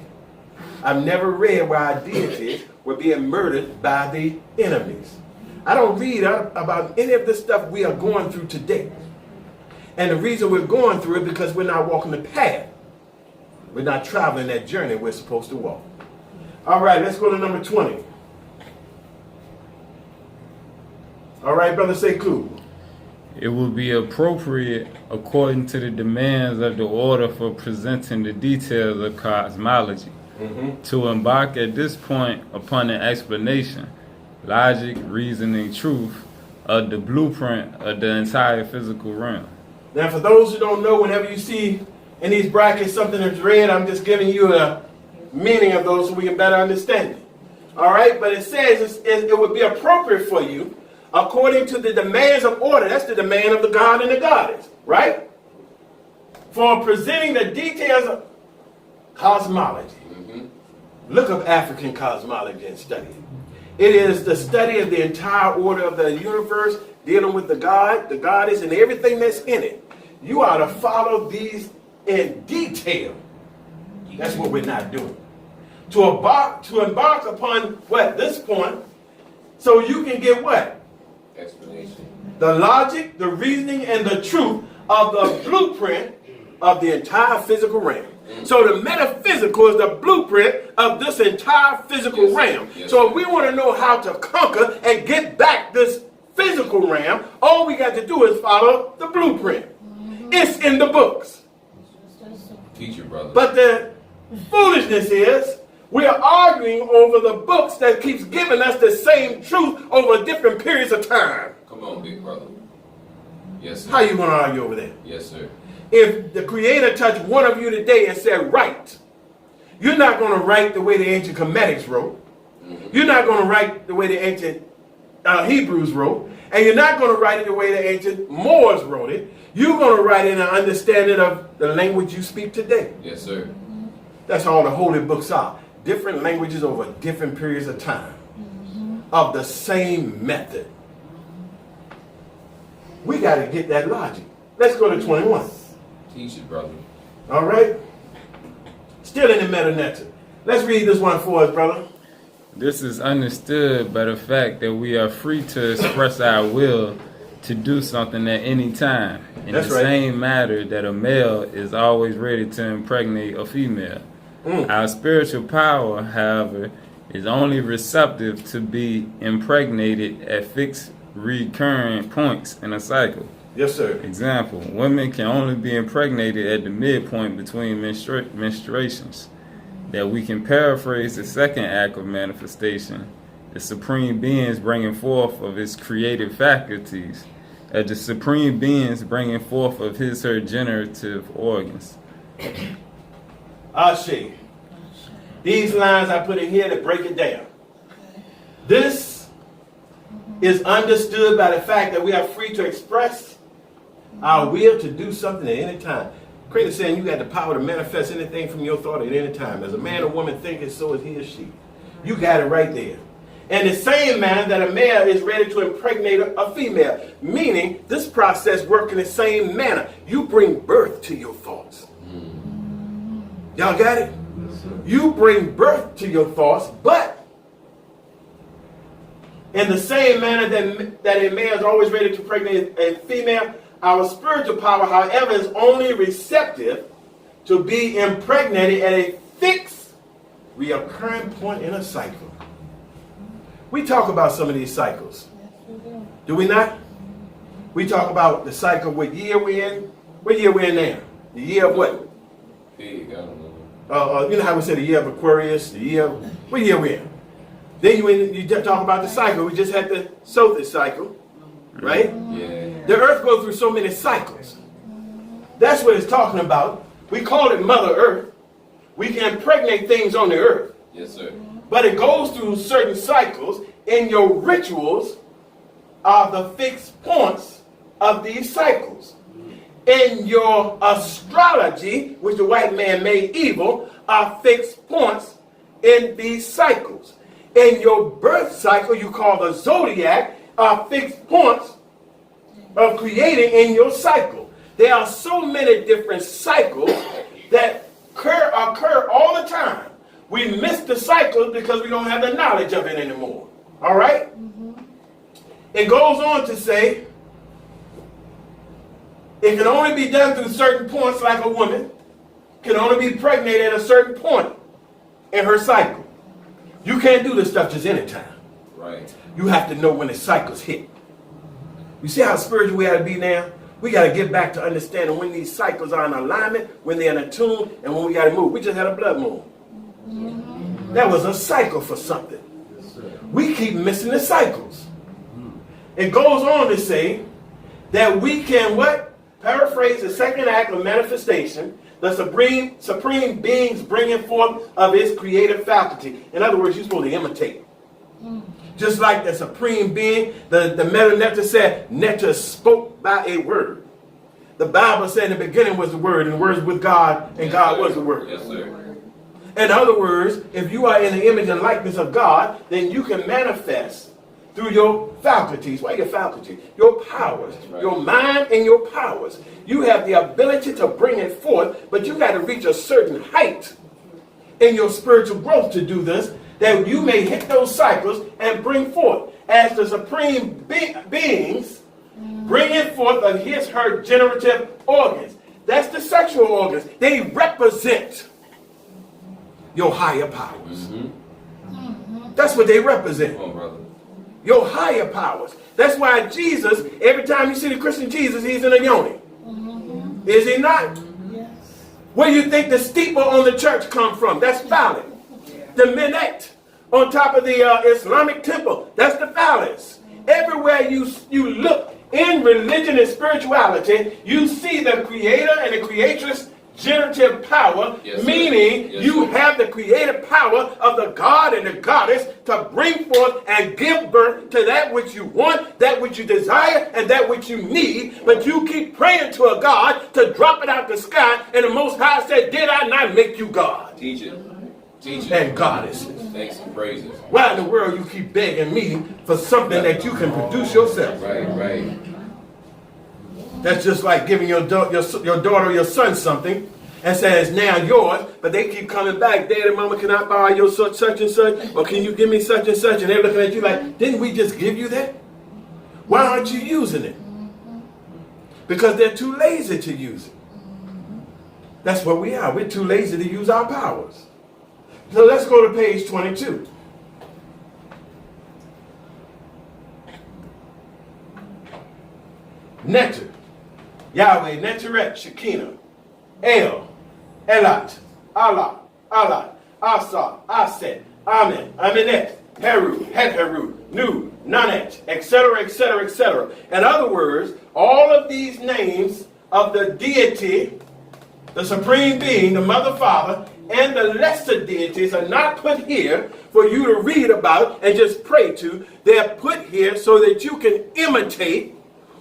I've never read where our deities were being murdered by the enemies. I don't read about any of the stuff we are going through today. And the reason we're going through it because we're not walking the path. We're not traveling that journey we're supposed to walk. All right, let's go to number 20. All right, Brother Sekou. It will be appropriate, according to the demands of the order for presenting the details of cosmology, to embark at this point upon an explanation, logic, reasoning, truth of the blueprint of the entire physical realm. Now, for those who don't know, whenever you see in these brackets something that's red, I'm just giving you a meaning of those so we can better understand it. All right, but it says it would be appropriate for you, according to the demands of order. That's the demand of the god and the goddess, right? For presenting the details of cosmology. Look up African cosmology and study it. It is the study of the entire order of the universe, dealing with the god, the goddess, and everything that's in it. You are to follow these in detail. That's what we're not doing. To embark upon what? This point, so you can get what? Explanation. The logic, the reasoning, and the truth of the blueprint of the entire physical realm. So the metaphysical is the blueprint of this entire physical realm. So if we want to know how to conquer and get back this physical realm, all we got to do is follow the blueprint. It's in the books. Teach it, brother. But the foolishness is we're arguing over the books that keeps giving us the same truth over different periods of time. Come on, big brother. Yes, sir. How you going to argue over that? Yes, sir. If the Creator touched one of you today and said, write, you're not going to write the way the ancient Cometics wrote. You're not going to write the way the ancient Hebrews wrote. And you're not going to write it the way the ancient Moors wrote it. You're going to write it in an understanding of the language you speak today. Yes, sir. That's all the holy books are. Different languages over different periods of time. Of the same method. We got to get that logic. Let's go to 21. Teach it, brother. All right? Still in the meta. Let's read this one for us, brother. This is understood by the fact that we are free to express our will to do something at any time. In That's the right. same matter that a male is always ready to impregnate a female. Our spiritual power, however, is only receptive to be impregnated at fixed recurrent points in a cycle. Yes, sir. Example, women can only be impregnated at the midpoint between menstruations. That we can paraphrase the second act of manifestation, the supreme beings bringing forth of its creative faculties, as the supreme beings bringing forth of her generative organs. Ashe. These lines I put in here to break it down. This is understood by the fact that we are free to express our will to do something at any time. Creator saying you got the power to manifest anything from your thought at any time. As a man or woman thinketh, so is he or she. You got it right there. And the same manner that a male is ready to impregnate a female, meaning this process works in the same manner. You bring birth to your thoughts. Y'all got it? You bring birth to your thoughts, but in the same manner that a male is always ready to impregnate a female, our spiritual power, however, is only receptive to be impregnated at a fixed, recurring point in a cycle. We talk about some of these cycles. Do we not? We talk about the cycle, what year we're in. What year we're in now? The year of what? Big, I don't know. You know how we say the year of Aquarius, the year of, what year we're in? Then you just talk about the cycle. We just had the solar cycle, right? Yeah. The earth goes through so many cycles. That's what it's talking about. We call it Mother Earth. We can impregnate things on the earth. Yes, sir. But it goes through certain cycles, and your rituals are the fixed points of these cycles. In your astrology, which the white man made evil, are fixed points in these cycles. In your birth cycle, you call the zodiac, are fixed points of creating in your cycle. There are so many different cycles that occur all the time. We miss the cycle because we don't have the knowledge of it anymore. All right? It goes on to say, it can only be done through certain points, like a woman can only be pregnant at a certain point in her cycle. You can't do this stuff just anytime. Right. You have to know when the cycles hit. You see how spiritual we got to be now? We got to get back to understanding when these cycles are in alignment, when they're in tune, and when we got to move. We just had a blood moon. That was a cycle for something. We keep missing the cycles. It goes on to say that we can what? Paraphrase the second act of manifestation, the supreme beings bringing forth of his creative faculty. In other words, you're supposed to imitate. Just like the supreme being, the Meta Nectar said, Nectar spoke by a word. The Bible said in the beginning was the word, and the word was with God, and God was the word. Yes, sir. In other words, if you are in the image and likeness of God, then you can manifest through your faculties. What are your faculties? Your powers. Right. Your mind and your powers. You have the ability to bring it forth, but you got to reach a certain height in your spiritual growth to do this, that you may hit those cycles and bring forth. As the supreme beings bringing forth of her generative organs. That's the sexual organs. They represent your higher powers. That's what they represent. Come on, brother. Your higher powers. That's why Jesus, every time you see the Christian Jesus, he's in a yoni. Is he not? Yes. Where do you think the steeple on the church come from? That's phallic. The minaret on top of the Islamic temple, that's the phallus. Everywhere you look in religion and spirituality, you see the creator and the creatress generative power, yes, meaning yes, you sir. have the creative power of the God and the goddess to bring forth and give birth to that which you want, that which you desire, and that which you need. But you keep praying to a God to drop it out the sky, and the Most High said, did I not make you God? Teach it. Teach it. And goddesses. Thanks and praises. Why in the world you keep begging me for something that you can produce yourself? Right. That's just like giving your daughter or your son something and saying it's now yours, but they keep coming back. Daddy, mama, can I borrow your such and such? Or can you give me such and such? And they're looking at you like, didn't we just give you that? Why aren't you using it? because they're too lazy to use it. That's what we are. We're too lazy to use our powers. So let's go to page 22. Neter, Yahweh, Neteret, Shekinah, El, Elat, Allah, Allah, Asa, Aset, Amen, Aminet, Heru, Heteru, Nu, Nanet, etc., etc., etc. In other words, all of these names of the deity, the supreme being, the mother, father, and the lesser deities are not put here for you to read about and just pray to. They're put here so that you can imitate,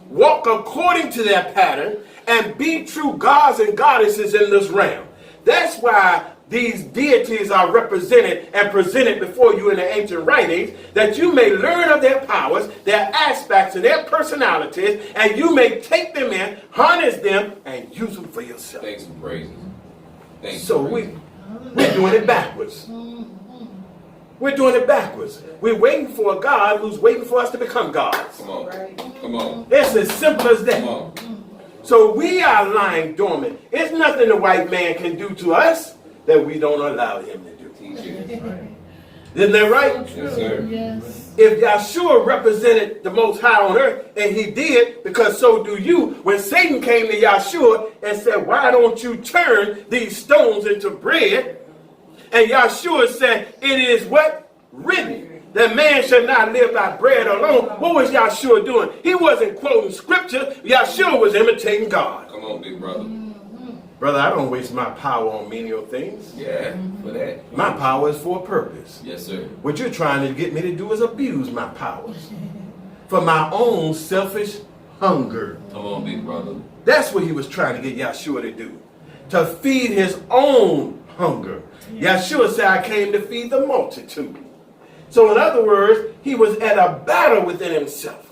walk according to their pattern, and be true gods and goddesses in this realm. That's why these deities are represented and presented before you in the ancient writings, that you may learn of their powers, their aspects, and their personalities, and you may take them in, harness them, and use them for yourself. Thanks and praises. Thanks. So we're doing it backwards. We're doing it backwards. We're waiting for a God who's waiting for us to become gods. Come on. Come on. It's as simple as that. Come on. So we are lying dormant. It's nothing the white man can do to us that we don't allow him to do. Teach it. Isn't that right? Yes, sir. Yes. If Yahshua represented the Most High on earth, and he did, because so do you, when Satan came to Yahshua and said, why don't you turn these stones into bread? And Yahshua said, it is what? Written, that man shall not live by bread alone. What was Yahshua doing? He wasn't quoting scripture. Yahshua was imitating God. Come on, big brother. Brother, I don't waste my power on menial things. Yeah, for that. My power is for a purpose. Yes, sir. What you're trying to get me to do is abuse my powers for my own selfish hunger. Come on, big brother. That's what he was trying to get Yahshua to do, to feed his own hunger. Yahshua said, I came to feed the multitude. So in other words, he was at a battle within himself.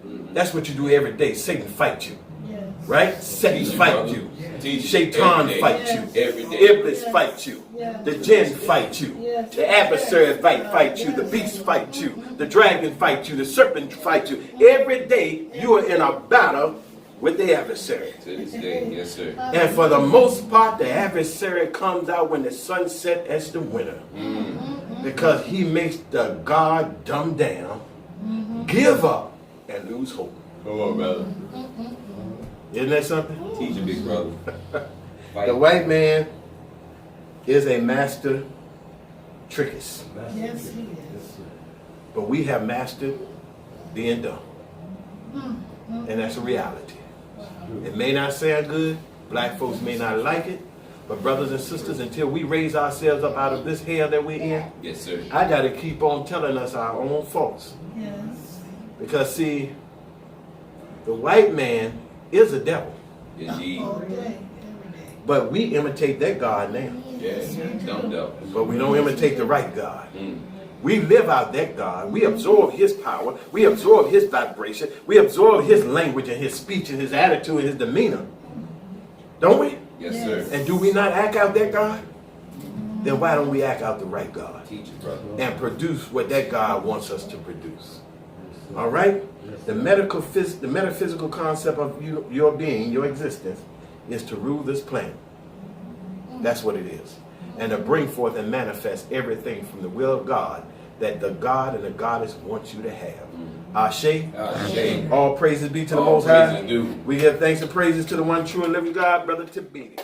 That's what you do every day. Satan fights you. Yes. Right? Satan Teach it, fights brother. you. Teach it. Shaitan Every day. fights you. Every day. Iblis fights you. Yes. The jinn fights you. Yes. The adversary fights you. The beast fights you. The dragon fights you. The serpent fights you. Every day you are in a battle with the adversary. To this day. Yes, sir. And for the most part, the adversary comes out when the sun sets as the winter. Because he makes the God dumb down, give up, and lose hope. Come on, brother. Isn't that something? Teach it, big brother. Fight. The white man is a master trickist. Yes, he is. But we have mastered being dumb. And that's a reality. It may not sound good. Black folks may not like it. But brothers and sisters, until we raise ourselves up out of this hell that we're in, Yes, sir. I got to keep on telling us our own faults. Yes. Because see, the white man is a devil. Indeed. All day, every day. But we imitate that God now. Yeah. Dumb devil. But we don't imitate the right God. We live out that God. We absorb his power. We absorb his vibration. We absorb his language and his speech and his attitude and his demeanor. Don't we? Yes, sir. And do we not act out that God? Then why don't we act out the right God Teach it, brother. and produce what that God wants us to produce? All right? The metaphysical concept of your being, your existence, is to rule this planet. That's what it is. And to bring forth and manifest everything from the will of God that the God and the Goddess wants you to have. Ashe. Ashe. All praises be to the All Most High. praises due. We give thanks and praises to the one true and living God, Brother Tabini.